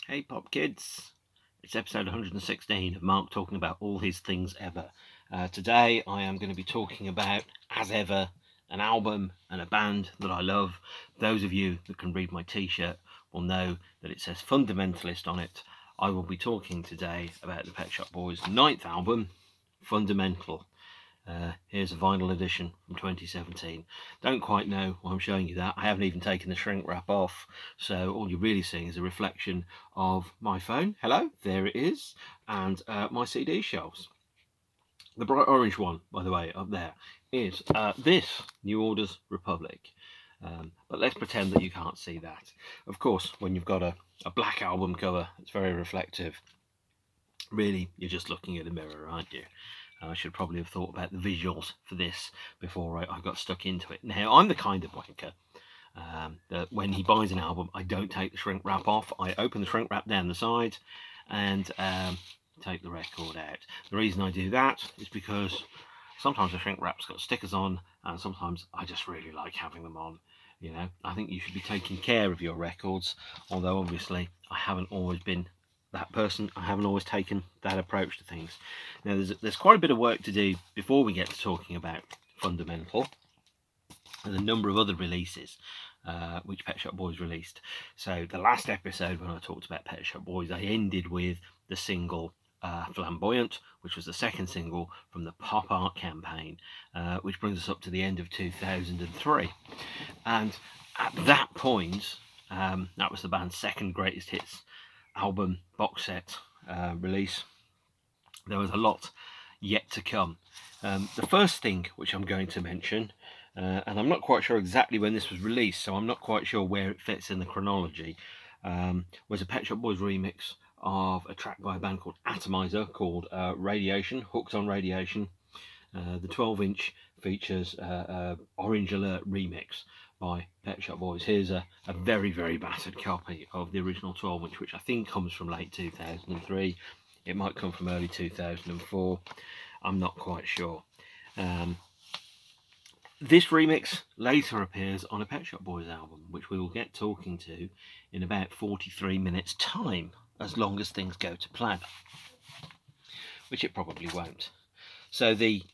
Hey Pop Kids, it's episode 116 of Mark talking about all his things ever. Today I am going to be talking about, as ever, an album and a band that I love. Those of you that can read my t-shirt will know that it says Fundamentalist on it. I will be talking today about the Pet Shop Boys' ninth album, Fundamental. Here's a vinyl edition from 2017. Don't quite know why I'm showing you that. I haven't even taken the shrink wrap off, so all you're really seeing is a reflection of my phone. Hello, there it is, and my CD shelves. The bright orange one, by the way, up there, is this New Order's Republic. But let's pretend that you can't see that. Of course, when you've got a black album cover, it's very reflective. Really, you're just looking at a mirror, aren't you? I should probably have thought about the visuals for this before I got stuck into it. Now, I'm the kind of wanker that when he buys an album, I don't take the shrink wrap off. I open the shrink wrap down the side and take the record out. The reason I do that is because sometimes the shrink wrap's got stickers on, and sometimes I just really like having them on. You know, I think you should be taking care of your records, although obviously I haven't always been that person. I haven't always taken that approach to things. Now, there's quite a bit of work to do before we get to talking about Fundamental and a number of other releases which Pet Shop Boys released. So the last episode when I talked about Pet Shop Boys, I ended with the single Flamboyant, which was the second single from the Pop Art campaign, which brings us up to the end of 2003. And at that point, that was the band's second greatest hits album box set release. There was a lot yet to come. The first thing which I'm going to mention, and I'm not quite sure exactly when this was released, so I'm not quite sure where it fits in the chronology, was a Pet Shop Boys remix of a track by a band called Atomizer called Radiation, Hooked on Radiation. The 12-inch features Orange Alert remix by Pet Shop Boys. Here's a very, very battered copy of the original 12-inch, which I think comes from late 2003. It might come from early 2004. I'm not quite sure. This remix later appears on a Pet Shop Boys album, which we will get talking to in about 43 minutes' time, as long as things go to plan, which it probably won't. So the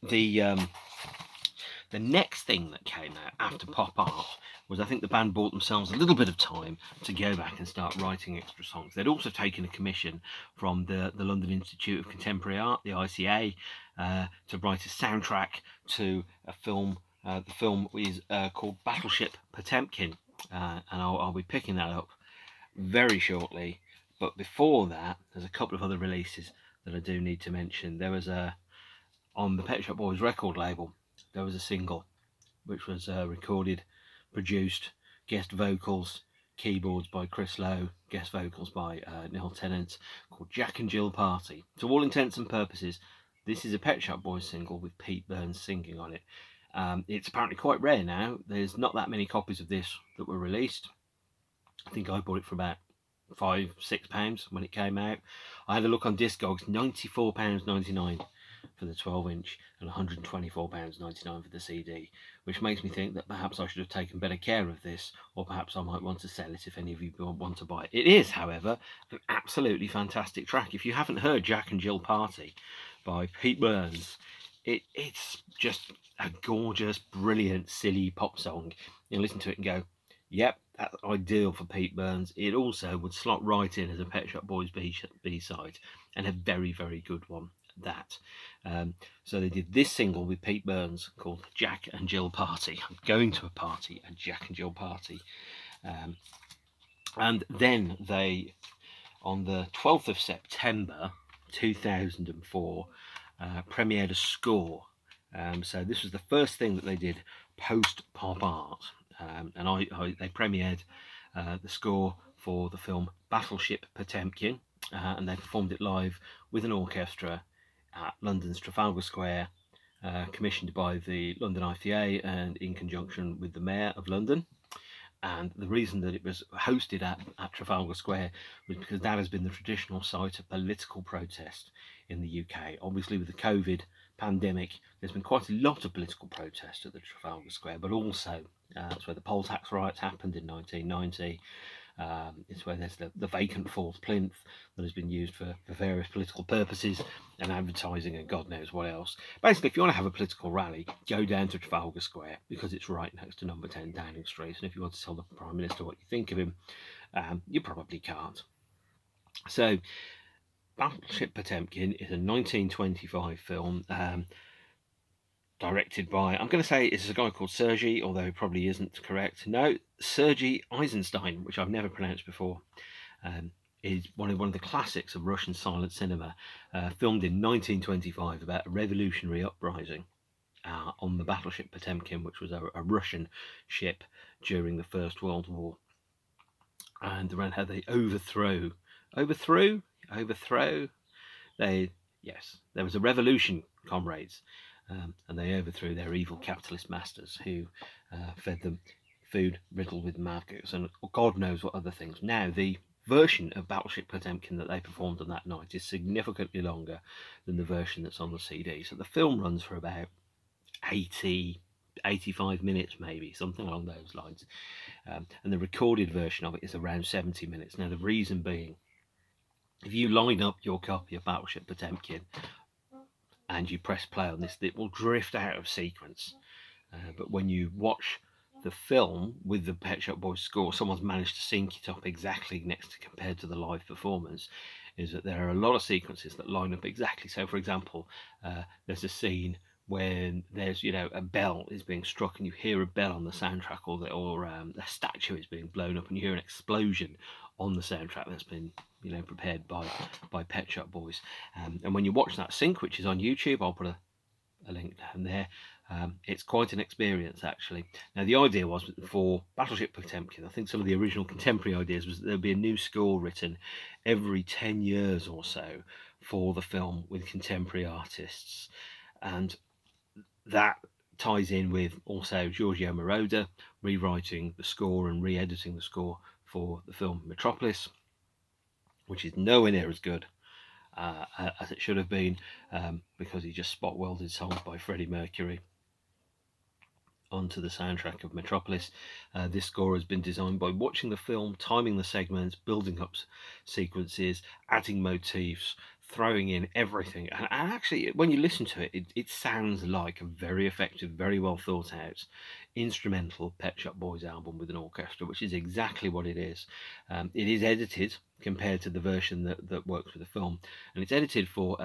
next thing that came out after Pop Art was, I think the band bought themselves a little bit of time to go back and start writing extra songs. They'd also taken a commission from the London Institute of Contemporary Art, the ICA, to write a soundtrack to a film. The film is called Battleship Potemkin, and I'll be picking that up very shortly. But before that, there's a couple of other releases that I do need to mention. There was on the Pet Shop Boys record label, there was a single which was recorded, produced, guest vocals, keyboards by Chris Lowe, guest vocals by Neil Tennant, called Jack and Jill Party. To all intents and purposes, this is a Pet Shop Boys single with Pete Burns singing on it. It's apparently quite rare now. There's not that many copies of this that were released. I think I bought it for about £5-6 when it came out. I had a look on Discogs, £94.99 for the 12-inch and £124.99 for the CD, which makes me think that perhaps I should have taken better care of this, or perhaps I might want to sell it if any of you want to buy it. It is, however, an absolutely fantastic track. If you haven't heard Jack and Jill Party by Pete Burns, it's just a gorgeous, brilliant, silly pop song. You listen to it and go, yep, that's ideal for Pete Burns. It also would slot right in as a Pet Shop Boys B-side, and a very, very good one at that. So they did this single with Pete Burns called Jack and Jill Party. I'm going to a party, a Jack and Jill Party. And then they, on the 12th of September 2004, premiered a score. So this was the first thing that they did post Pop Art. And they premiered the score for the film Battleship Potemkin, and they performed it live with an orchestra at London's Trafalgar Square, commissioned by the London IFA and in conjunction with the Mayor of London. And the reason that it was hosted at Trafalgar Square was because that has been the traditional site of political protest in the UK. Obviously, with the COVID pandemic, there's been quite a lot of political protest at the Trafalgar Square, but also that's where the poll tax riots happened in 1990. It's where there's the vacant fourth plinth that has been used for various political purposes and advertising and God knows what else. Basically, if you want to have a political rally, go down to Trafalgar Square because it's right next to number 10 Downing Street. And if you want to tell the Prime Minister what you think of him, you probably can't. So, Battleship Potemkin is a 1925 film directed by, I'm going to say it's a guy called Sergei, although he probably isn't correct. No, Sergei Eisenstein, which I've never pronounced before, is one of the classics of Russian silent cinema, filmed in 1925 about a revolutionary uprising on the Battleship Potemkin, which was a Russian ship during the First World War, and around how they overthrow. There was a revolution, comrades. And they overthrew their evil capitalist masters who fed them food riddled with maggots and God knows what other things. Now, the version of Battleship Potemkin that they performed on that night is significantly longer than the version that's on the CD. So the film runs for about 85 minutes, maybe, something along those lines. And the recorded version of it is around 70 minutes. Now, the reason being, if you line up your copy of Battleship Potemkin and you press play on this, it will drift out of sequence. But when you watch the film with the Pet Shop Boys score, someone's managed to sync it up exactly next to compared to the live performance, is that there are a lot of sequences that line up exactly. So, for example, there's a scene when there's, a bell is being struck and you hear a bell on the soundtrack, or a statue is being blown up and you hear an explosion on the soundtrack that's been prepared by Pet Shop Boys. And when you watch that sync, which is on YouTube, I'll put a link down there. It's quite an experience, actually. Now, the idea was for Battleship Potemkin, I think some of the original contemporary ideas was that there'd be a new score written every 10 years or so for the film with contemporary artists. And that ties in with also Giorgio Moroder rewriting the score and re-editing the score for the film Metropolis, which is nowhere near as good as it should have been, because he just spot welded songs by Freddie Mercury onto the soundtrack of Metropolis. This score has been designed by watching the film, timing the segments, building up sequences, adding motifs, throwing in everything. And actually, when you listen to it, it sounds like a very effective, very well thought out instrumental Pet Shop Boys album with an orchestra, which is exactly what it is. It is edited compared to the version that works with the film, and it's edited for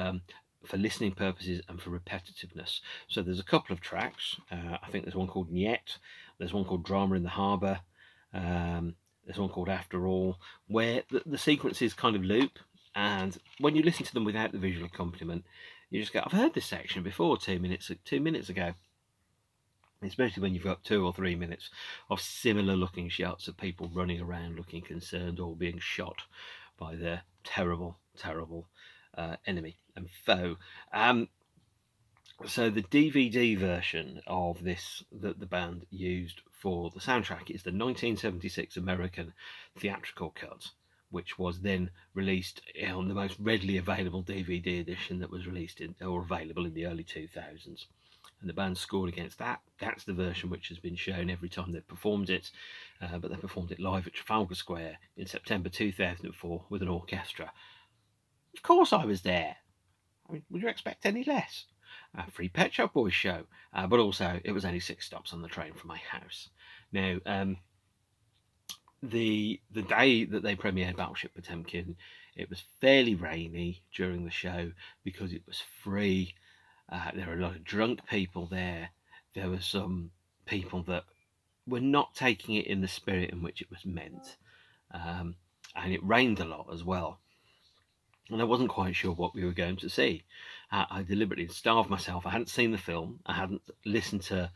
listening purposes and for repetitiveness. So there's a couple of tracks. I think there's one called Niet, there's one called Drama in the Harbour, there's one called After All, where the sequences kind of loop, and when you listen to them without the visual accompaniment, you just go, I've heard this section before 2 minutes ago. Especially when you've got 2 or 3 minutes of similar looking shots of people running around looking concerned or being shot by their terrible enemy and foe. So the DVD version of this that the band used for the soundtrack is the 1976 American theatrical cut, which was then released on the most readily available DVD edition that was released available in the early 2000s. And the band scored against that. That's the version which has been shown every time they've performed it, but they performed it live at Trafalgar Square in September 2004 with an orchestra. Of course I was there. I mean, would you expect any less? A free Pet Shop Boys show, but also it was only 6 stops on the train from my house. Now, the day that they premiered Battleship Potemkin, it was fairly rainy during the show because it was free. There were a lot of drunk people there. There were some people that were not taking it in the spirit in which it was meant. And it rained a lot as well. And I wasn't quite sure what we were going to see. I deliberately starved myself. I hadn't seen the film. I hadn't listened to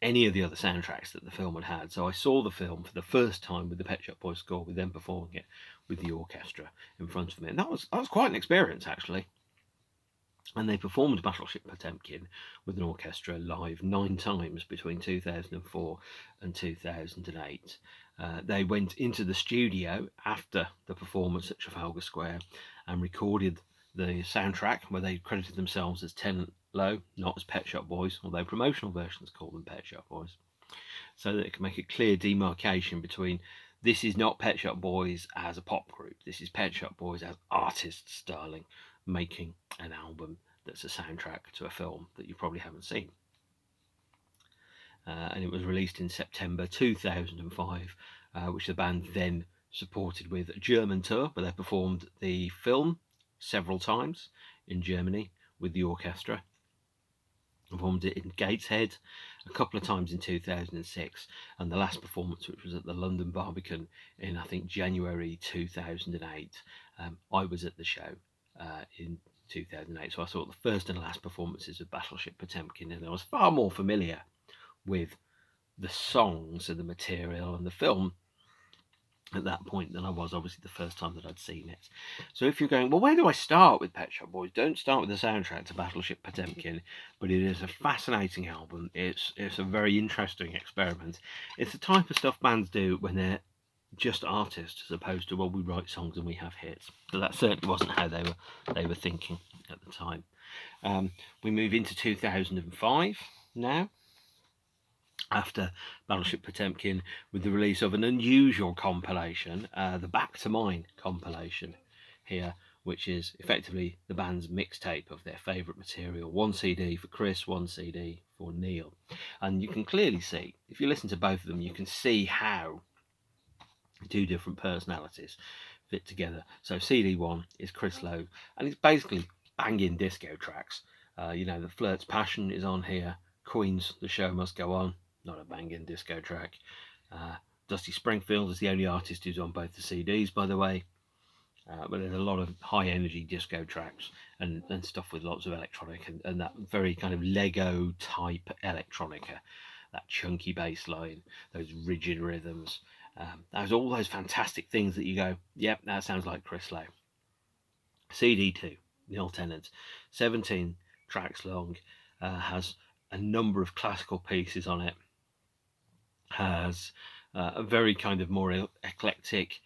any of the other soundtracks that the film had. So I saw the film for the first time with the Pet Shop Boys score, with them performing it with the orchestra in front of me. And that was quite an experience, actually. And they performed Battleship Potemkin with an orchestra live 9 times between 2004 and 2008. They went into the studio after the performance at Trafalgar Square and recorded the soundtrack, where they credited themselves as Tenant Low, not as Pet Shop Boys, although promotional versions call them Pet Shop Boys, so that it can make a clear demarcation between This is not Pet Shop Boys as a pop group. This is Pet Shop Boys as artists, darling, making an album that's a soundtrack to a film that you probably haven't seen. And it was released in September 2005, which the band then supported with a German tour, where they performed the film several times in Germany with the orchestra. Performed it in Gateshead a couple of times in 2006, and the last performance, which was at the London Barbican in, I think, January 2008. I was at the show in 2008, so I saw the first and last performances of Battleship Potemkin, and I was far more familiar with the songs and the material and the film at that point than I was obviously the first time that I'd seen it. So if you're going, well, where do I start with Pet Shop Boys? Don't start with the soundtrack to Battleship Potemkin, but it is a fascinating album. It's a very interesting experiment. It's the type of stuff bands do when they're just artists, as opposed to, well, we write songs and we have hits. So that certainly wasn't how they were thinking at the time. We move into 2005 now, after Battleship Potemkin, with the release of an unusual compilation, the Back to Mine compilation here, which is effectively the band's mixtape of their favourite material. One CD for Chris, one CD for Neil. And you can clearly see, if you listen to both of them, you can see how two different personalities fit together. So CD one is Chris Lowe, and it's basically banging disco tracks. The Flirt's Passion is on here. Queen's The Show Must Go On, not a banging disco track. Dusty Springfield is the only artist who's on both the CDs, by the way. But there's a lot of high energy disco tracks and stuff with lots of electronic and that very kind of Lego type electronica, that chunky bass line, those rigid rhythms. There's all those fantastic things that you go, yep, that sounds like Chris Lowe. CD2, Neil Tennant, 17 tracks long, has a number of classical pieces on it, has a very kind of more eclectic,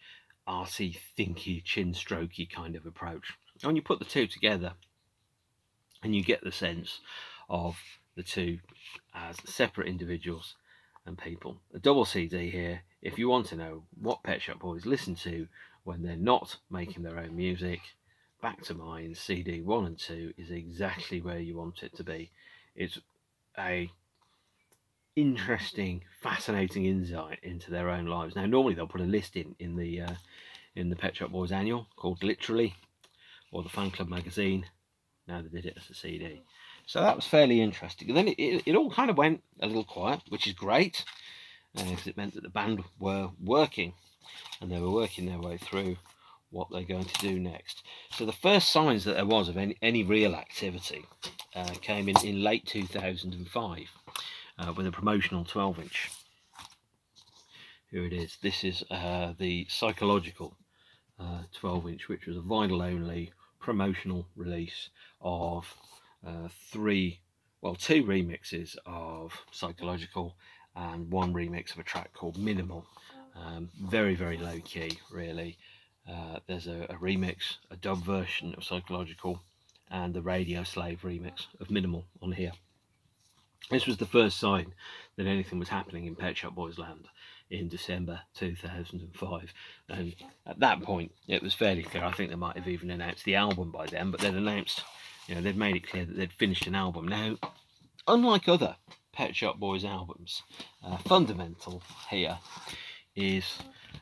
arty, thinky, chin strokey kind of approach. And when you put the two together, and you get the sense of the two as separate individuals and people. A double CD here, if you want to know what Pet Shop Boys listen to when they're not making their own music, Back to Mine, CD 1 and 2 is exactly where you want it to be. It's a interesting, fascinating insight into their own lives. Now, normally they'll put a list in the Pet Shop Boys annual called Literally, or the Fan Club magazine. Now they did it as a CD. So that was fairly interesting. And then it all kind of went a little quiet, which is great, because it meant that the band were working, and they were working their way through what they're going to do next. So the first signs that there was of any real activity came in late 2005 with a promotional 12-inch. Here it is. This is the Psychological 12-inch, which was a vinyl-only promotional release of two remixes of Psychological and one remix of a track called Minimal. Very, very low key, really. There's a remix, a dub version of Psychological, and the Radio Slave remix of Minimal on here. This was the first sign that anything was happening in Pet Shop Boys land in December 2005. And at that point, it was fairly clear. I think they might have even announced the album by then, but they'd announced, they'd made it clear that they'd finished an album. Now, unlike other Pet Shop Boys albums, Fundamental here is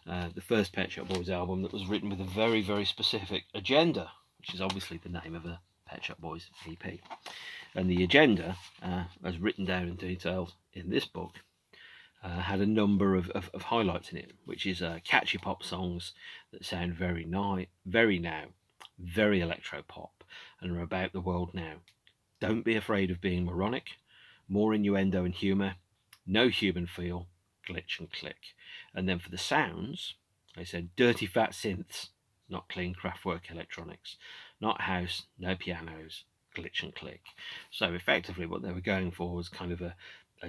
the first Pet Shop Boys album that was written with a very, very specific agenda, which is obviously the name of a Pet Shop Boys EP. And the agenda, as written down in detail in this book, had a number of highlights in it, which is catchy pop songs that sound very now, very electro pop, and are about the world now. Don't be afraid of being moronic, more innuendo and humour, no human feel, glitch and click. And then for the sounds, they said dirty fat synths, not clean Kraftwerk electronics, not house, no pianos, glitch and click. So effectively what they were going for was kind of a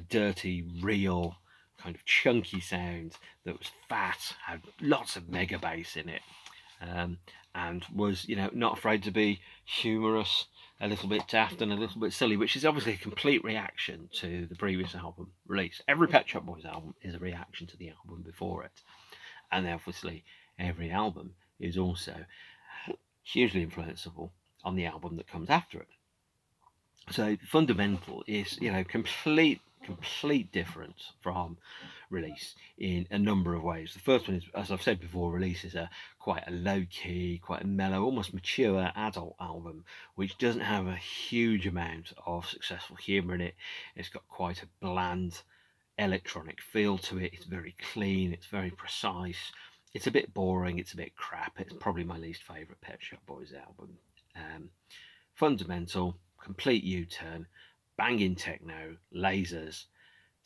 dirty, real, kind of chunky sound that was fat, had lots of mega bass in it, and was, not afraid to be humorous, a little bit daft and a little bit silly, which is obviously a complete reaction to the previous album release. Every Pet Shop Boys album is a reaction to the album before it. and obviously every album is also hugely influenceable on the album that comes after it. So Fundamental is, complete difference from Release in a number of ways. The first one is, as I've said before, Release is quite a low-key, quite a mellow, almost mature adult album, which doesn't have a huge amount of successful humour in it. It's got quite a bland electronic feel to it. It's very clean, it's very precise, it's a bit boring, it's a bit crap. It's probably my least favourite Pet Shop Boys album. Fundamental, complete U-turn, banging techno, lasers,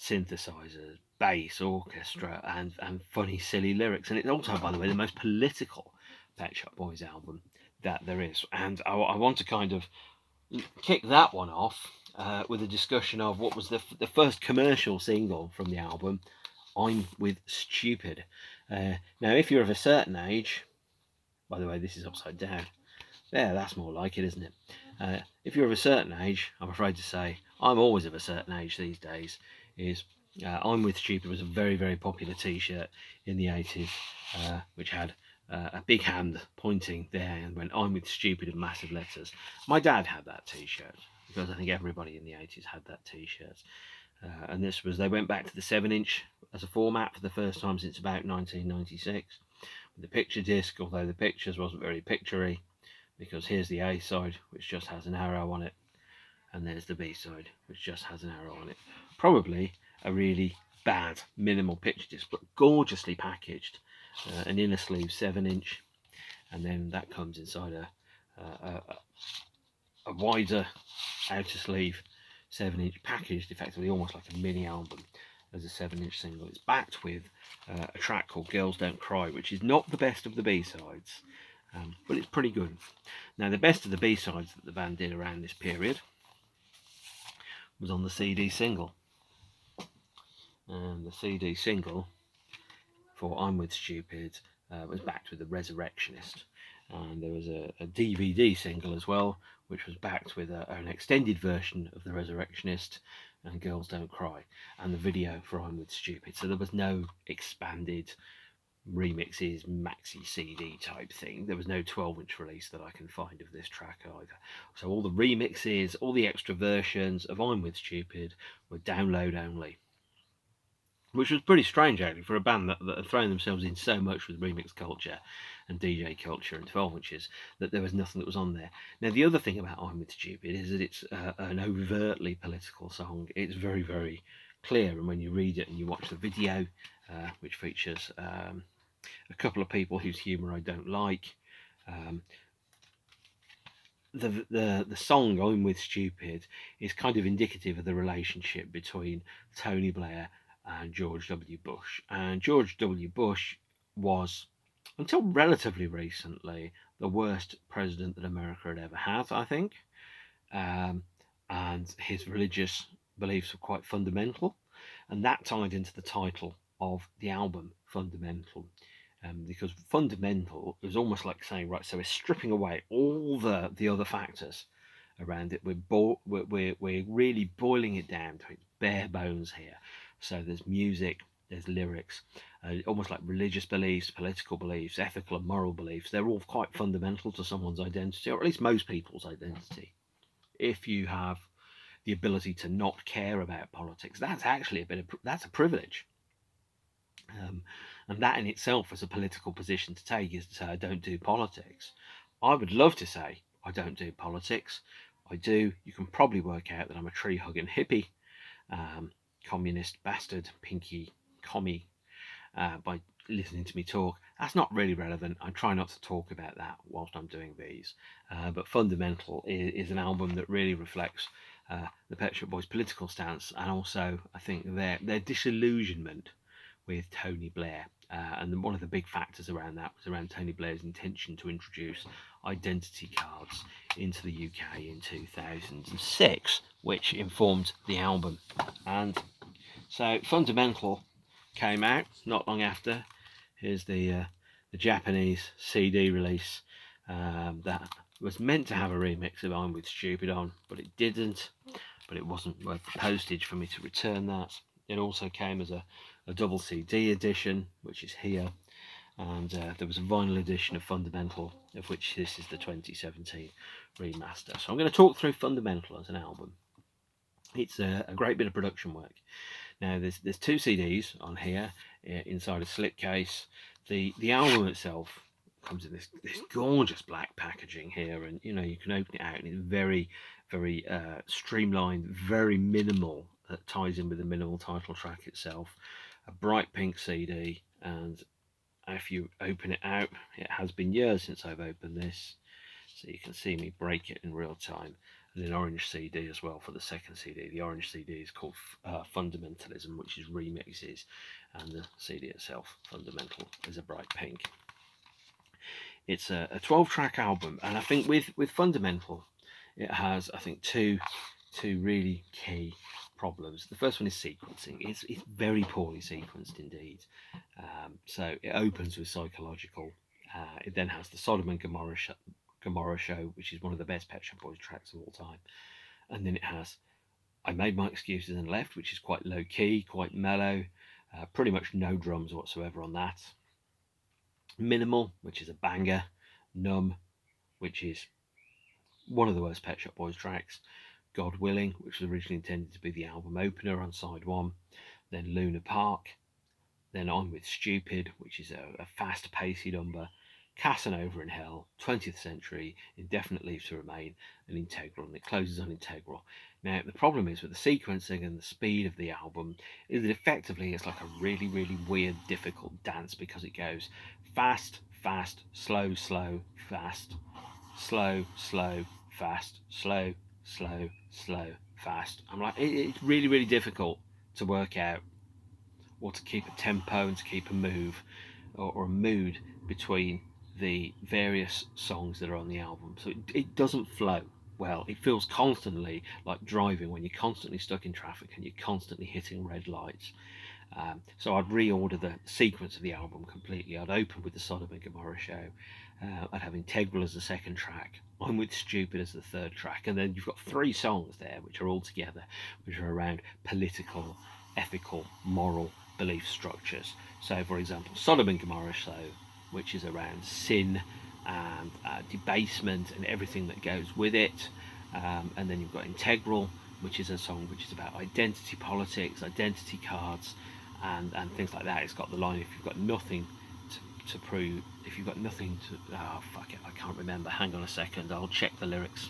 synthesizers, bass, orchestra, and funny, silly lyrics. And it's also, by the way, the most political Pet Shop Boys album that there is. And I want to kind of kick that one off with a discussion of what was the first commercial single from the album, I'm With Stupid. Now, if you're of a certain age, by the way, this is upside down. Yeah, that's more like it, isn't it? If you're of a certain age, I'm afraid to say, I'm always of a certain age these days, is I'm With Stupid was a very, very popular t-shirt in the 80s, which had a big hand pointing there and went, I'm With Stupid in massive letters. My dad had that t-shirt, because I think everybody in the 80s had that t-shirt. And this was, they went back to the 7-inch as a format for the first time since about 1996. With the picture disc, although the pictures wasn't very picture-y, because here's the A side, which just has an arrow on it, and there's the B side, which just has an arrow on it. Probably a really bad minimal picture disc, but gorgeously packaged. An inner sleeve 7-inch, and then that comes inside a wider outer sleeve 7-inch, packaged effectively almost like a mini album as a 7-inch single. It's backed with a track called Girls Don't Cry, which is not the best of the B-sides, but it's pretty good. Now, the best of the B-sides that the band did around this period was on the CD single. And the CD single for I'm With Stupid was backed with The Resurrectionist. And there was a DVD single as well, which was backed with an extended version of The Resurrectionist and Girls Don't Cry, and the video for I'm With Stupid. So there was no expanded remixes, maxi CD type thing. There was no 12-inch release that I can find of this track either. So all the remixes, all the extra versions of I'm With Stupid were download only, which was pretty strange actually for a band that had thrown themselves in so much with remix culture and DJ culture and 12-inches, that there was nothing that was on there. Now, the other thing about I'm With Stupid is that it's an overtly political song. It's very, very clear, and when you read it and you watch the video, which features a couple of people whose humour I don't like, the song I'm With Stupid is kind of indicative of the relationship between Tony Blair and George W. Bush. And George W. Bush was, until relatively recently, the worst president that America had ever had, I think. And his religious beliefs were quite fundamental. And that tied into the title of the album, Fundamental. Because fundamental is almost like saying, right, so we're stripping away all the other factors around it. We're really boiling it down to its bare bones here. So there's music, there's lyrics, almost like religious beliefs, political beliefs, ethical and moral beliefs. They're all quite fundamental to someone's identity, or at least most people's identity. If you have the ability to not care about politics, that's actually that's a privilege. And that in itself is a political position to take, is to say, I don't do politics. I would love to say I don't do politics. I do. You can probably work out that I'm a tree-hugging hippie, communist bastard, pinky commie, by listening to me talk. That's not really relevant. I try not to talk about that whilst I'm doing these. But Fundamental is an album that really reflects the Pet Shop Boys' political stance, and also, I think, their disillusionment with Tony Blair. And one of the big factors around that was around Tony Blair's intention to introduce identity cards into the UK in 2006, which informed the album. And so Fundamental came out not long after. Here's the Japanese CD release that was meant to have a remix of I'm With Stupid on, but it didn't. But it wasn't worth the postage for me to return that. It also came as a double CD edition, which is here, and there was a vinyl edition of Fundamental, of which this is the 2017 remaster. So I'm going to talk through Fundamental as an album. It's a great bit of production work. Now there's 2 CDs on here inside a slipcase. The album itself comes in this gorgeous black packaging here, and you can open it out, and it's very streamlined, very minimal. That ties in with the minimal title track itself. A bright pink CD, and if you open it out, it has been years since I've opened this, so you can see me break it in real time. And an orange CD as well for the second CD. The orange CD is called Fundamentalism, which is remixes, and the CD itself, Fundamental, is a bright pink. It's a 12-track album, and I think with Fundamental, it has, I think, two really key problems. The first one is sequencing. It's very poorly sequenced indeed. So it opens with Psychological. It then has the Sodom and Gomorrah Show, which is one of the best Pet Shop Boys tracks of all time. And then it has I Made My Excuses and Left, which is quite low key, quite mellow, pretty much no drums whatsoever on that. Minimal, which is a banger. Numb, which is one of the worst Pet Shop Boys tracks. God Willing, which was originally intended to be the album opener on side 1. Then Luna Park. Then On With Stupid, which is a fast pacey number. Casanova in Hell, 20th Century, Indefinite Leave to Remain, and Integral, and it closes on Integral. Now, the problem is with the sequencing and the speed of the album is that effectively it's like a really, really weird, difficult dance, because it goes fast, fast, slow, slow, fast, slow, slow, fast, slow, slow, slow, fast. I'm like, it's really, really difficult to work out, or to keep a tempo and to keep a move or a mood between the various songs that are on the album. So it doesn't flow well. It feels constantly like driving when you're constantly stuck in traffic and you're constantly hitting red lights. So I'd reorder the sequence of the album completely. I'd open with the Sodom and Gomorrah Show. I'd have Integral as the second track, I'm With Stupid as the third track, and then you've got 3 songs there which are all together, which are around political, ethical, moral belief structures. So for example, Sodom and Gomorrah Show, which is around sin and debasement and everything that goes with it. And then you've got Integral, which is a song which is about identity politics, identity cards, and things like that. It's got the line, if you've got nothing to prove, if you've got nothing to, oh fuck it, I can't remember, hang on a second, I'll check the lyrics.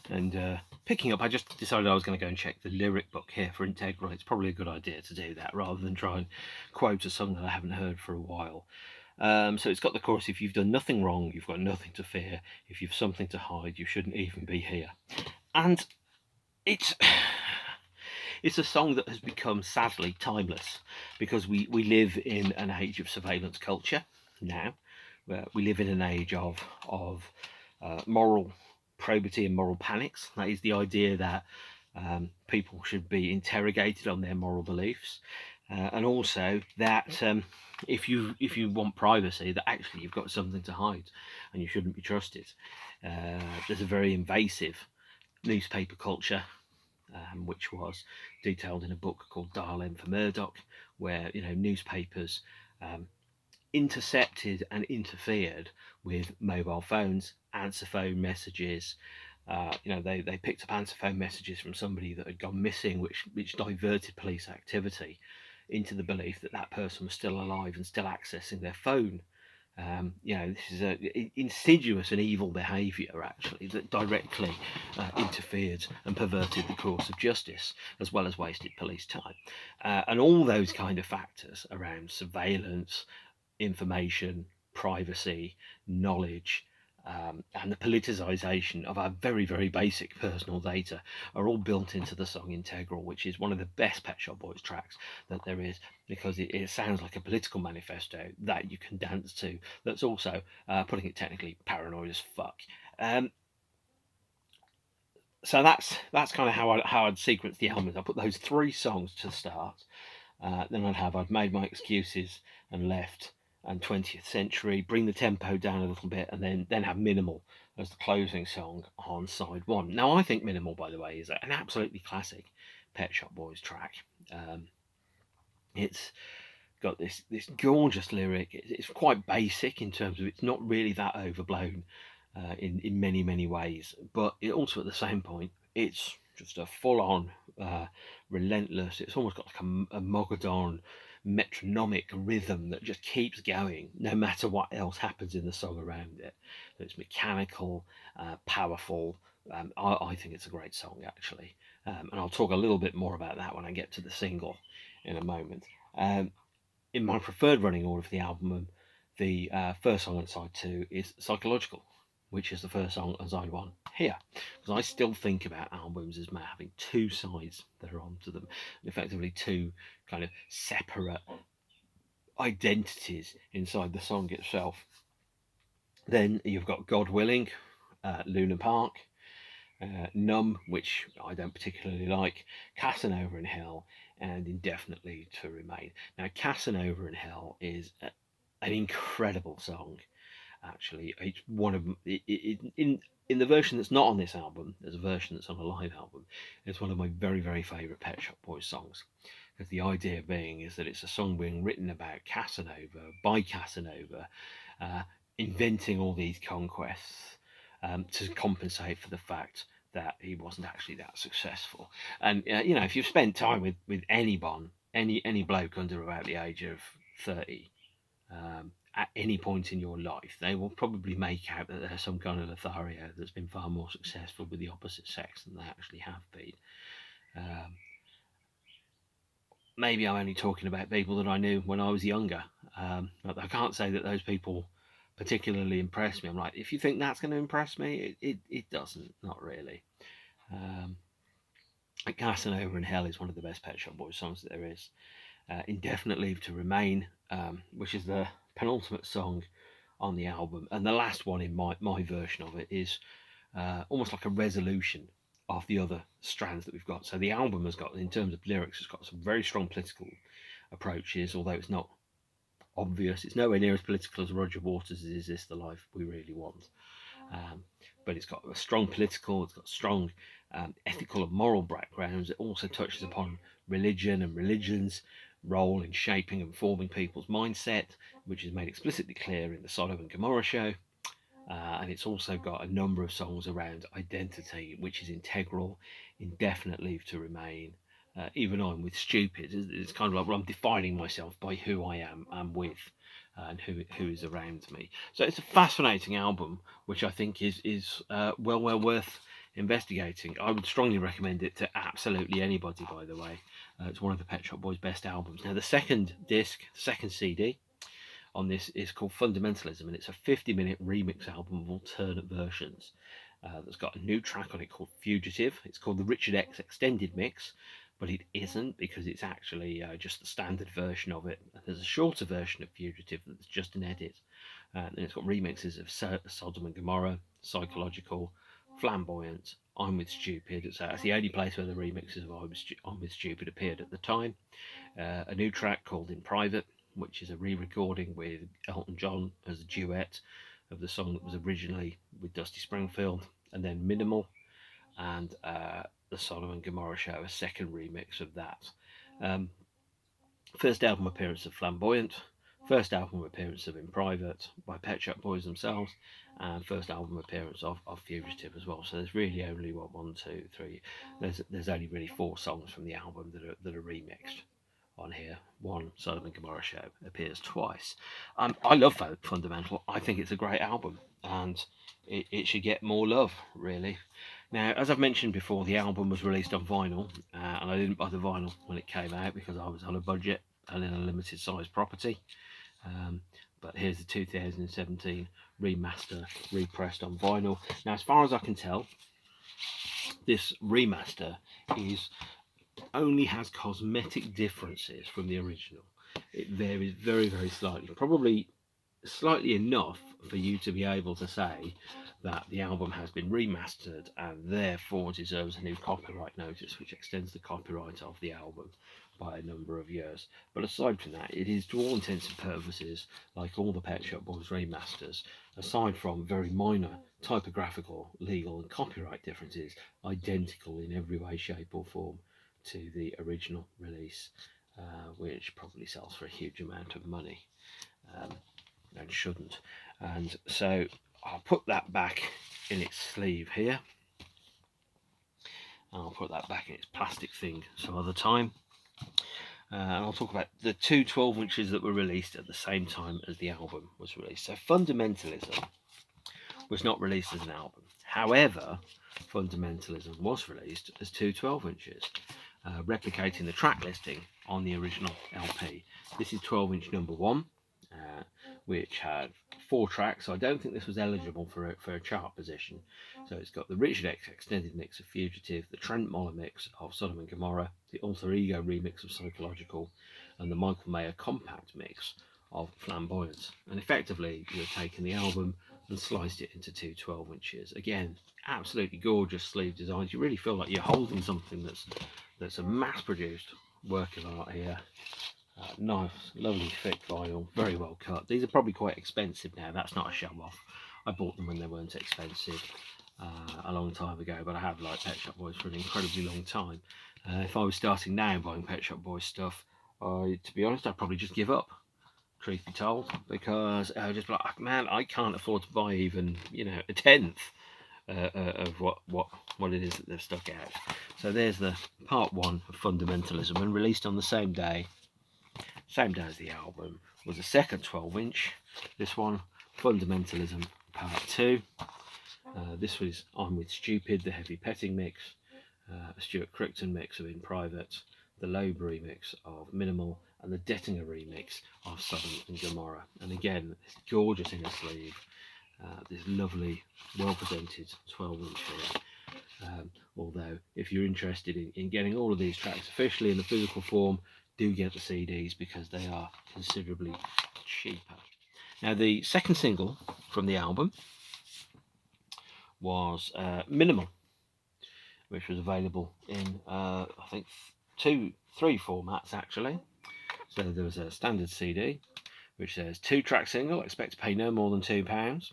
And picking up, I just decided I was going to go and check the lyric book here for Integral. It's probably a good idea to do that rather than try and quote a song that I haven't heard for a while. So it's got the chorus, if you've done nothing wrong, you've got nothing to fear. If you've something to hide, you shouldn't even be here. And it's a song that has become sadly timeless, because we live in an age of surveillance culture now. We live in an age of moral probity and moral panics. That is the idea that people should be interrogated on their moral beliefs, and also that if you want privacy, that actually you've got something to hide and you shouldn't be trusted. There's a very invasive newspaper culture, which was detailed in a book called Dial M for Murdoch, where newspapers intercepted and interfered with mobile phones, answer phone messages. They picked up answer phone messages from somebody that had gone missing, which diverted police activity into the belief that that person was still alive and still accessing their phone. This is a insidious and evil behaviour, actually, that directly interfered and perverted the course of justice, as well as wasted police time. And all those kind of factors around surveillance, information, privacy, knowledge, and the politicisation of our very, very basic personal data are all built into the song Integral, which is one of the best Pet Shop Boys tracks that there is, because it sounds like a political manifesto that you can dance to, that's also, putting it technically, paranoid as fuck. So that's kind of how I'd sequence the album. I put those 3 songs to start, then I'd Made My Excuses and Left, and 20th Century, bring the tempo down a little bit, and then have Minimal as the closing song on side 1. Now, I think Minimal, by the way, is an absolutely classic Pet Shop Boys track. It's got this gorgeous lyric. It's quite basic in terms of it's not really that overblown in many ways, but it also at the same point it's just a full-on relentless. It's almost got like a Mogadon metronomic rhythm that just keeps going no matter what else happens in the song around it. So it's mechanical, powerful. I think it's a great song actually, and I'll talk a little bit more about that when I get to the single in a moment. In my preferred running order for the album, the first song on side 2 is Psychological, which is the first song on side 1 here. Because I still think about albums as having two sides that are onto them, effectively two kind of separate identities inside the song itself. Then you've got God Willing, Luna Park, Numb, which I don't particularly like, Casanova in Hell, and Indefinitely to Remain. Now, Casanova in Hell is an incredible song. Actually, it's one of in the version that's not on this album. There's a version that's on a live album. It's one of my very favourite Pet Shop Boys songs. Because the idea being is that it's a song being written about Casanova by Casanova, inventing all these conquests to compensate for the fact that he wasn't actually that successful. And if you've spent time with any bloke under about the age of 30, at any point in your life, they will probably make out that there's some kind of Lothario that's been far more successful with the opposite sex than they actually have been. Maybe I'm only talking about people that I knew when I was younger. But I can't say that those people particularly impress me. I'm like, if you think that's going to impress me, it doesn't, not really. Casanova in Hell is one of the best Pet Shop Boys songs that there is. Indefinite Leave to Remain, which is the penultimate song on the album, and the last one in my version of it is almost like a resolution of the other strands that we've got. So the album has got, in terms of lyrics, it's got some very strong political approaches, although it's not obvious. It's nowhere near as political as Roger Waters' Is This the Life We Really Want? But it's got a strong political, it's got strong ethical and moral backgrounds. It also touches upon religion and religion's role in shaping and forming people's mindset, which is made explicitly clear in the Sodom and Gomorrah show. And it's also got a number of songs around identity, which is integral. Indefinite Leave to Remain, Even I'm With Stupid. It's kind of like, well, I'm defining myself by who I am with, and who is around me. So it's a fascinating album, which I think is well worth investigating. I would strongly recommend it to absolutely anybody, by the way. It's one of the Pet Shop Boys' best albums. Now, the second disc, the second CD on this is called Fundamentalism, and it's a 50-minute remix album of alternate versions that's got a new track on it called Fugitive. It's called the Richard X Extended Mix, but it isn't, because it's actually just the standard version of it. There's a shorter version of Fugitive that's just an edit, and it's got remixes of Sodom and Gomorrah, Psychological, Flamboyant, I'm With Stupid. So that's the only place where the remixes of I'm With Stupid appeared at the time. A new track called In Private, which is a re-recording with Elton John as a duet of the song that was originally with Dusty Springfield, and then Minimal, and the Sodom and Gomorrah show, a second remix of that. First album appearance of Flamboyant, first album appearance of In Private by Pet Shop Boys themselves, and first album appearance of Fugitive as well. So there's really only one, two, three. There's only really 4 songs from the album that are remixed on here. One, Sodom and Gomorrah show, appears twice. I love Fundamental. I think it's a great album, and it should get more love, really. Now, as I've mentioned before, the album was released on vinyl, and I didn't buy the vinyl when it came out because I was on a budget and in a limited size property. But here's the 2017 remaster, repressed on vinyl. Now, as far as I can tell, this remaster only has cosmetic differences from the original. It varies very slightly, probably slightly enough for you to be able to say that the album has been remastered and therefore deserves a new copyright notice, which extends the copyright of the album by a number of years. But aside from that, it is, to all intents and purposes, like all the Pet Shop Boys remasters, aside from very minor typographical, legal and copyright differences, identical in every way, shape or form to the original release. which probably sells for a huge amount of money, and shouldn't. And so I'll put that back in its sleeve here. I'll put that back in its plastic thing some other time. And I'll talk about the two 12-inches that were released at the same time as the album was released. So Fundamentalism was not released as an album. However, Fundamentalism was released as two 12-inches, replicating the track listing on the original LP. This is 12-inch number 1, which had 4 tracks. So I don't think this was eligible for a chart position. So it's got the Richard X extended mix of Fugitive, the Trent Moller mix of Sodom and Gomorrah, the Alter Ego remix of Psychological, and the Michael Mayer compact mix of Flamboyant. And effectively, you've taken the album and sliced it into two 12-inches. Again, absolutely gorgeous sleeve designs. You really feel like you're holding something that's a mass-produced work of art here. Nice, lovely thick vinyl, very well cut. These are probably quite expensive now. That's not a show off. I bought them when they weren't expensive a long time ago, but I have liked Pet Shop Boys for an incredibly long time. If I was starting now buying Pet Shop Boys stuff, to be honest, I'd probably just give up, truth be told, because I just like, man, I can't afford to buy even, a tenth of what it is that they've stuck out. So there's the part 1 of Fundamentalism, and released on the same day as the album was a second 12-inch. This one, Fundamentalism part 2. This was I'm With Stupid, the Heavy Petting mix, a Stuart Crichton mix of In Private, the Loeb remix of Minimal, and the Dettinger remix of Sodom and Gomorrah. And again, this gorgeous inner sleeve, this lovely, well-presented 12-inch here. Although, if you're interested in getting all of these tracks officially in the physical form, do get the CDs because they are considerably cheaper. Now, the second single from the album was Minimal, which was available in I think 3 formats actually. So there was a standard CD which says 2-track single, expect to pay no more than £2,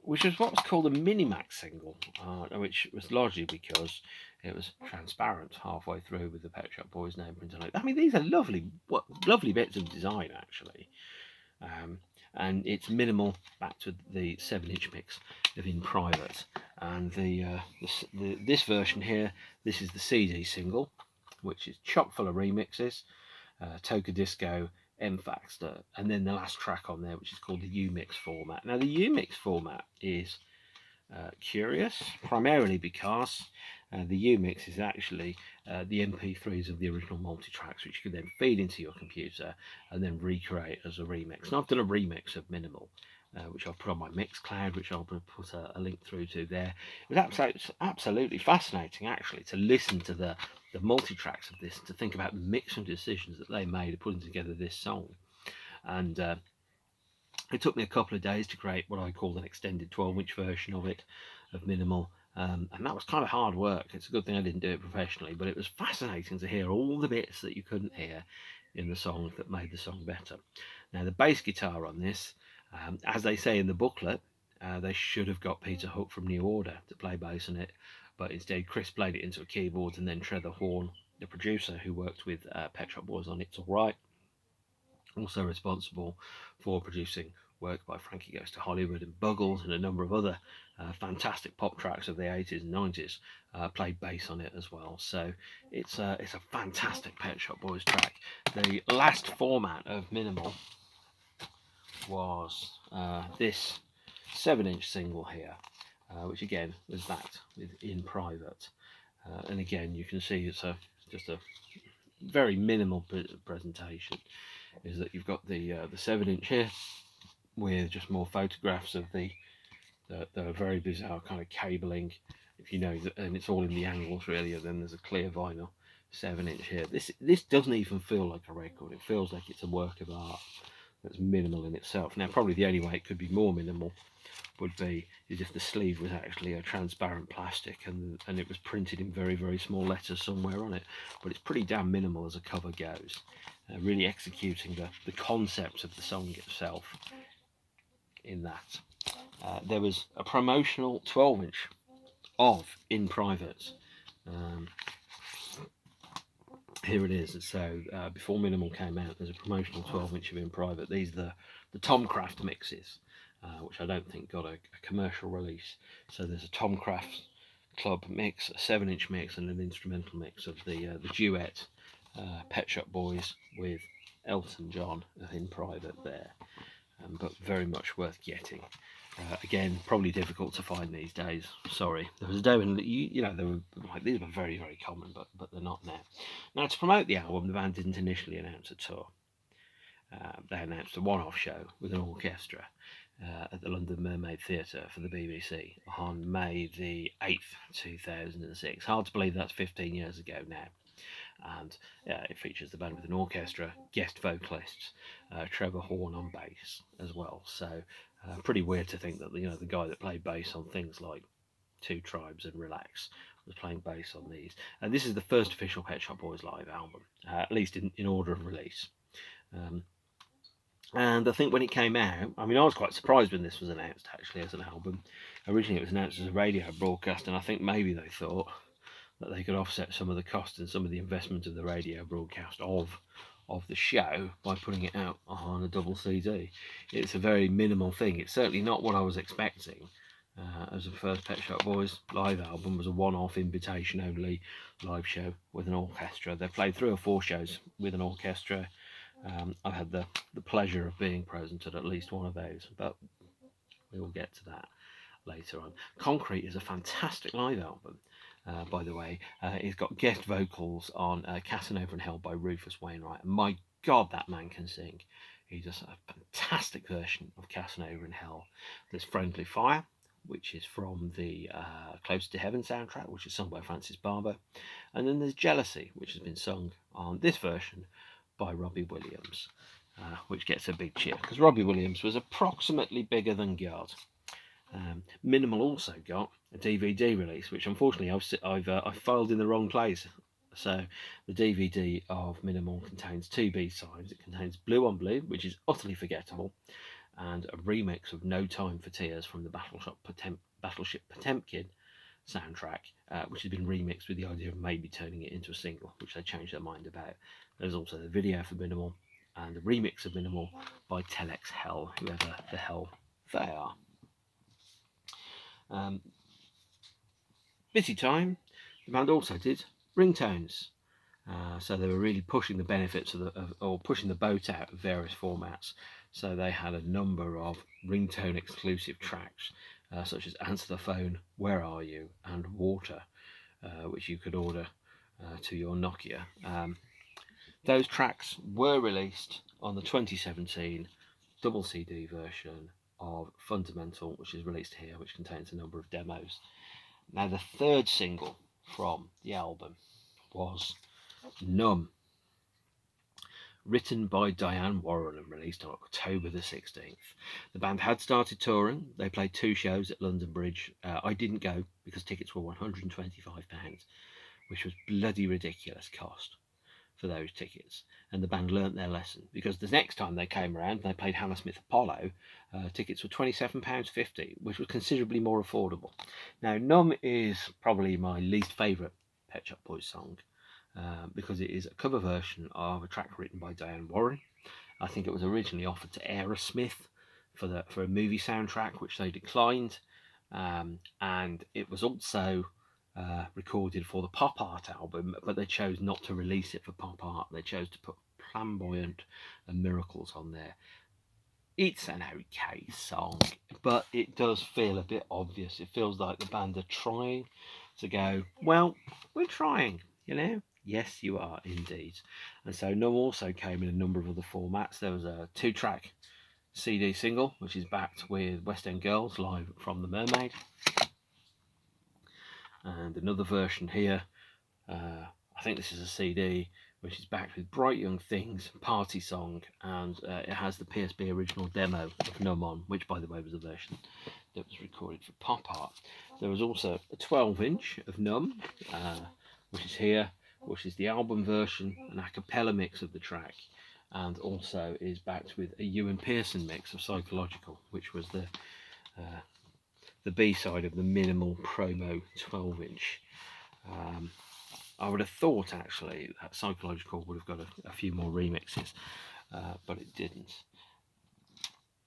which was what was called a Minimax single, which was largely because it was transparent halfway through with the Pet Shop Boys name printed on it. I mean, these are lovely bits of design actually. And it's Minimal back to the 7-inch mix of In Private. And this version here, this is the CD single, which is chock full of remixes, Toka Disco, M-Fax, and then the last track on there, which is called the U-Mix format. Now, the U-Mix format is curious, primarily because the U-Mix is actually the MP3s of the original multi-tracks, which you can then feed into your computer and then recreate as a remix. And I've done a remix of Minimal, which I'll put on my Mixcloud, which I'll put a link through to there. It was absolutely fascinating, actually, to listen to the multi-tracks of this, to think about the mixing decisions that they made of putting together this song. And it took me a couple of days to create what I call an extended 12-inch version of it, of Minimal. And that was kind of hard work. It's a good thing I didn't do it professionally, but it was fascinating to hear all the bits that you couldn't hear in the song that made the song better. Now, the bass guitar on this, as they say in the booklet, they should have got Peter Hook from New Order to play bass on it, but instead Chris played it into a keyboard, and then Trevor Horn, the producer who worked with Pet Shop Boys on It's Alright, also responsible for producing work by Frankie Goes to Hollywood and Buggles and a number of other fantastic pop tracks of the 80s and 90s, played bass on it as well. So it's a fantastic Pet Shop Boys track. The last format of Minimal was this 7-inch single here, which again was backed with In Private. And again, you can see it's just a very minimal presentation. Is that you've got the 7-inch here with just more photographs of the very bizarre kind of cabling, if you know, and it's all in the angles really. And then there's a clear vinyl 7-inch here. This doesn't even feel like a record. It feels like it's a work of art that's minimal in itself. Now, probably the only way it could be more minimal would be is if the sleeve was actually a transparent plastic and it was printed in very, very small letters somewhere on it. But it's pretty damn minimal as a cover goes, really executing the concept of the song itself in that. There was a promotional 12-inch of In Private. here it is. So before Minimal came out, there's a promotional 12-inch of In Private. These are the Tomcraft mixes, which I don't think got a commercial release. So there's a Tomcraft Club mix, a 7-inch mix, and an instrumental mix of the duet Pet Shop Boys with Elton John In Private there, but very much worth getting. Again, probably difficult to find these days. Sorry. There was a day when you know, they were like, these were very, very common, but they're not now. Now, to promote the album, the band didn't initially announce a tour. They announced a one-off show with an orchestra at the London Mermaid Theatre for the BBC on May the 8th, 2006. Hard to believe that's 15 years ago now. And it features the band with an orchestra, guest vocalists, Trevor Horn on bass as well. So pretty weird to think that the guy that played bass on things like Two Tribes and Relax was playing bass on these. And this is the first official Pet Shop Boys live album, at least in order of release. And I think when it came out, I mean, I was quite surprised when this was announced actually as an album. Originally it was announced as a radio broadcast, and I think maybe they thought that they could offset some of the cost and some of the investment of the radio broadcast of the show by putting it out on a double CD. It's a very minimal thing. It's certainly not what I was expecting. As the first Pet Shop Boys live album was a one-off invitation only live show with an orchestra. They've played 3 or 4 shows with an orchestra. I've had the pleasure of being present at least one of those, but we will get to that later on. Concrete is a fantastic live album. By the way, it's got guest vocals on Casanova and Hell by Rufus Wainwright. And my God, that man can sing. He does a fantastic version of Casanova and Hell. There's Friendly Fire, which is from the Close to Heaven soundtrack, which is sung by Francis Barber. And then there's Jealousy, which has been sung on this version by Robbie Williams, which gets a big cheer, because Robbie Williams was approximately bigger than God. Minimal also got a DVD release, which unfortunately I've filed in the wrong place. So the DVD of Minimal contains 2 B-sides. It contains Blue on Blue, which is utterly forgettable, and a remix of No Time for Tears from the Battleship Potemkin soundtrack, which has been remixed with the idea of maybe turning it into a single, which they changed their mind about. There's also the video for Minimal and the remix of Minimal by Telex Hell, whoever the hell they are. Busy time. The band also did ringtones, so they were really pushing the benefits or pushing the boat out of various formats. So they had a number of ringtone exclusive tracks, such as Answer the Phone, Where Are You, and Water, which you could order to your Nokia. Those tracks were released on the 2017 double CD version of Fundamental, which is released here, which contains a number of demos. Now, the 3rd single from the album was Numb, written by Diane Warren and released on October the 16th. The band had started touring. They played 2 shows at London Bridge. I didn't go because tickets were £125, which was bloody ridiculous cost for those tickets, and the band learnt their lesson, because the next time they came around they played Hammersmith Apollo. Tickets were £27.50, which was considerably more affordable. Now, Numb is probably my least favourite Pet Shop Boys song, because it is a cover version of a track written by Diane Warren. I think it was originally offered to Aerosmith for a movie soundtrack, which they declined, and it was also recorded for the Pop Art album, but they chose not to release it for Pop Art. They chose to put Flamboyant and Miracles on there. It's an okay song, but it does feel a bit obvious. It feels like the band are trying to go, well, we're trying, Yes, you are indeed. And so Numb also came in a number of other formats. There was a 2-track CD single, which is backed with West End Girls live from the Mermaid. And another version here, I think this is a CD, which is backed with Bright Young Things, Party Song, and it has the PSB original demo of Numb on, which by the way was a version that was recorded for Pop Art. There was also a 12-inch of Numb, which is here, which is the album version, an a cappella mix of the track, and also is backed with a Ewan Pearson mix of Psychological, which was the B-side of the Minimal promo 12-inch. I would have thought actually that Psychological would have got a few more remixes, but it didn't.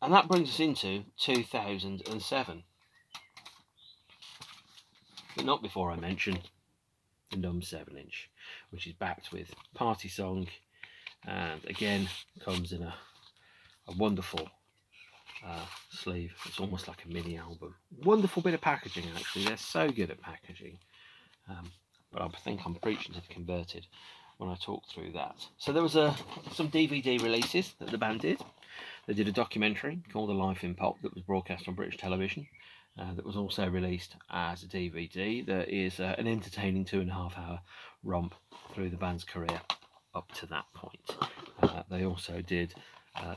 And that brings us into 2007, but not before I mention the Numb 7-inch, which is backed with Party Song, and again comes in a wonderful sleeve. It's almost like a mini album. Wonderful bit of packaging, actually. They're so good at packaging. But I think I'm preaching to the converted when I talk through that. So there was some DVD releases that the band did. They did a documentary called A Life in Pop that was broadcast on British television. That was also released as a DVD. There is an entertaining 2.5-hour romp through the band's career up to that point. They also did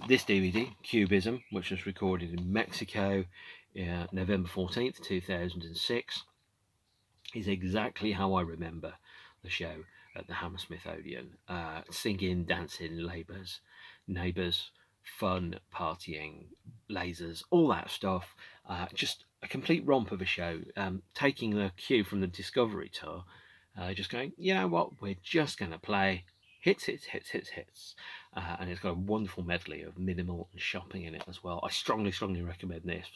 this DVD, Cubism, which was recorded in Mexico November 14th, 2006, is exactly how I remember the show at the Hammersmith Odeon. Singing, dancing, neighbours, fun, partying, lasers, all that stuff. Just a complete romp of a show, taking the cue from the Discovery tour, just going, you know what, we're just going to play hits, and it's got a wonderful medley of minimal and shopping in it as well. I strongly recommend this.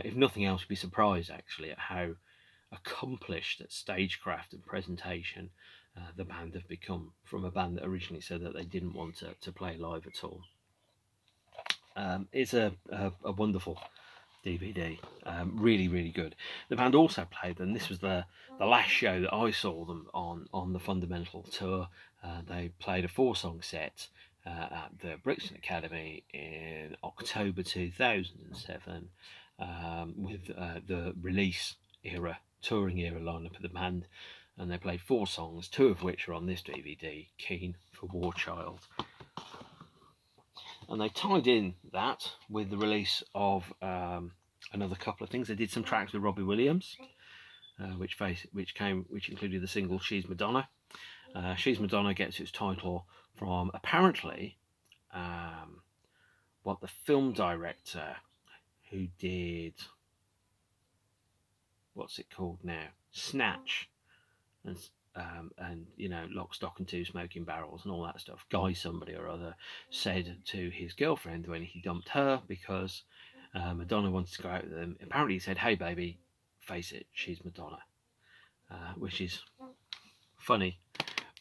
If nothing else, you'd be surprised actually at how accomplished at stagecraft and presentation the band have become, from a band that originally said that they didn't want to play live at all. It's a wonderful DVD, really good. The band also played them. This was the last show that I saw them on the Fundamental tour. They played a 4-song set at the Brixton Academy in October 2007 with the release era, touring era lineup of the band, and they played 4 songs, 2 of which are on this DVD, Keen for War Child. And they tied in that with the release of another couple of things. They did some tracks with Robbie Williams, which included the single She's Madonna. She's Madonna gets its title from apparently what the film director who did, what's it called now, Snatch, and you know, Lock, Stock and Two Smoking Barrels and all that stuff, Guy somebody or other said to his girlfriend when he dumped her because Madonna wanted to go out with them, apparently he said, hey baby, face it, she's Madonna, which is funny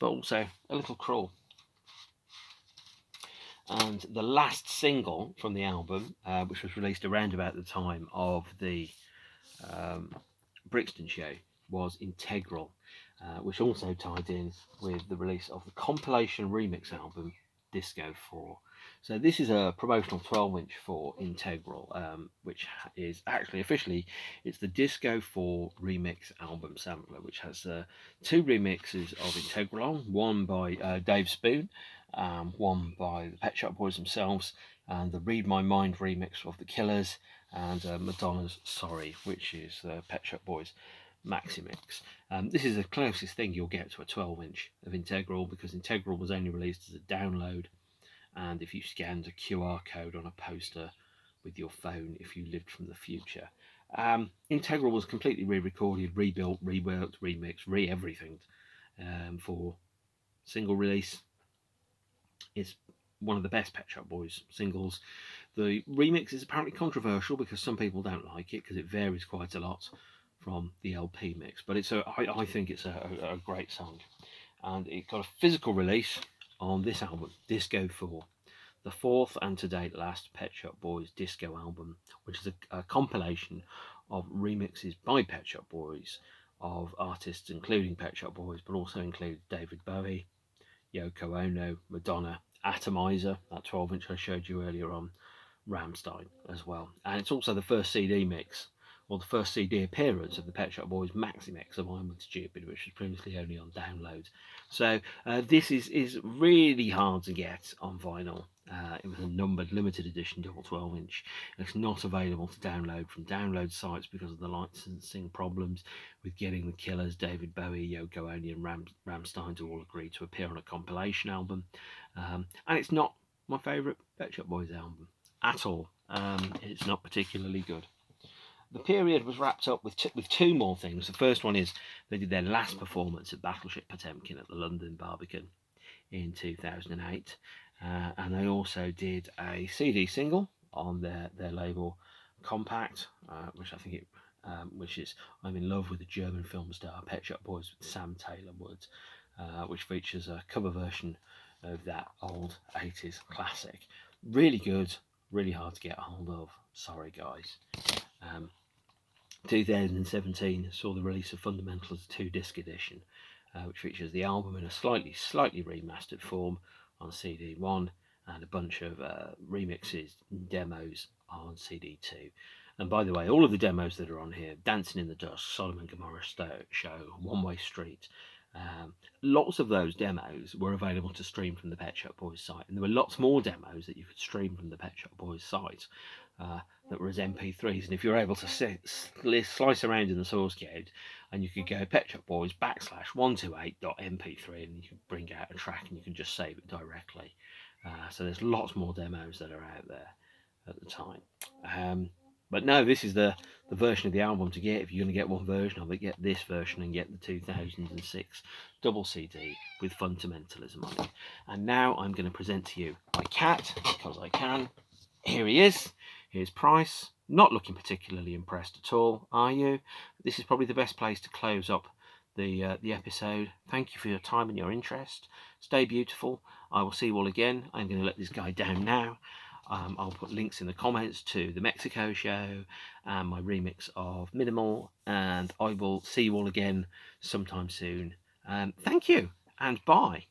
but also a little cruel. And the last single from the album, which was released around about the time of the Brixton show, was Integral, which also tied in with the release of the compilation remix album Disco 4. So this is a promotional 12-inch for Integral, which is actually officially, it's the Disco 4 remix album sampler, which has 2 remixes of Integral, one by Dave Spoon, one by the Pet Shop Boys themselves, and the Read My Mind remix of The Killers, and Madonna's Sorry, which is the Pet Shop Boys maxi mix. This is the closest thing you'll get to a 12-inch of Integral, because Integral was only released as a download, and if you scanned a QR code on a poster with your phone, if you lived from the future. Integral was completely re-recorded, rebuilt, reworked, remixed, re-everything for single release. It's one of the best Pet Shop Boys singles. The remix is apparently controversial because some people don't like it because it varies quite a lot from the LP mix, but I think it's a great song, and it got a physical release on this album, Disco 4, the 4th and to date last Pet Shop Boys disco album, which is a compilation of remixes by Pet Shop Boys of artists including Pet Shop Boys, but also include David Bowie, Yoko Ono, Madonna, Atomizer, that 12-inch I showed you earlier on, Rammstein as well. And it's also the first CD mix, or the first CD appearance of the Pet Shop Boys maxi mix of I'm With Stupid, which was previously only on download. So this is really hard to get on vinyl. It was a numbered limited edition double 12-inch. It's not available to download from download sites because of the licensing problems with getting the Killers, David Bowie, Yoko Ono and Rammstein to all agree to appear on a compilation album. And it's not my favourite Pet Shop Boys album at all. It's not particularly good. the period was wrapped up with two more things. The first one is they did their last performance at Battleship Potemkin at the London Barbican in 2008, and they also did a CD single on their label Compact, which I think which is I'm in Love with the German film star Pet Shop Boys with Sam Taylor Woods, which features a cover version of that old 80s classic. Really good, really hard to get a hold of. Sorry guys. 2017 saw the release of Fundamentalism 2 disc edition, which features the album in a slightly remastered form on CD1 and a bunch of remixes and demos on CD2. And by the way, all of the demos that are on here, Dancing in the Dusk, Solomon Gomorrah Show, One Way Street, lots of those demos were available to stream from the Pet Shop Boys site, and there were lots more demos that you could stream from the Pet Shop Boys site that were as MP3s. And if you're able to slice around in the source code, and you could go Pet Shop Boys /128.mp3, and you could bring out a track and you can just save it directly. So there's lots more demos that are out there at the time. But no, this is the version of the album to get. If you're going to get one version of it, get this version and get the 2006 double CD with Fundamentalism on it. And now I'm going to present to you my cat, because I can. Here he is. Here's Price. Not looking particularly impressed at all, are you? This is probably the best place to close up the episode. Thank you for your time and your interest. Stay beautiful. I will see you all again. I'm going to let this guy down now. I'll put links in the comments to the Mexico show and my remix of Minimal, and I will see you all again sometime soon. Thank you, and bye.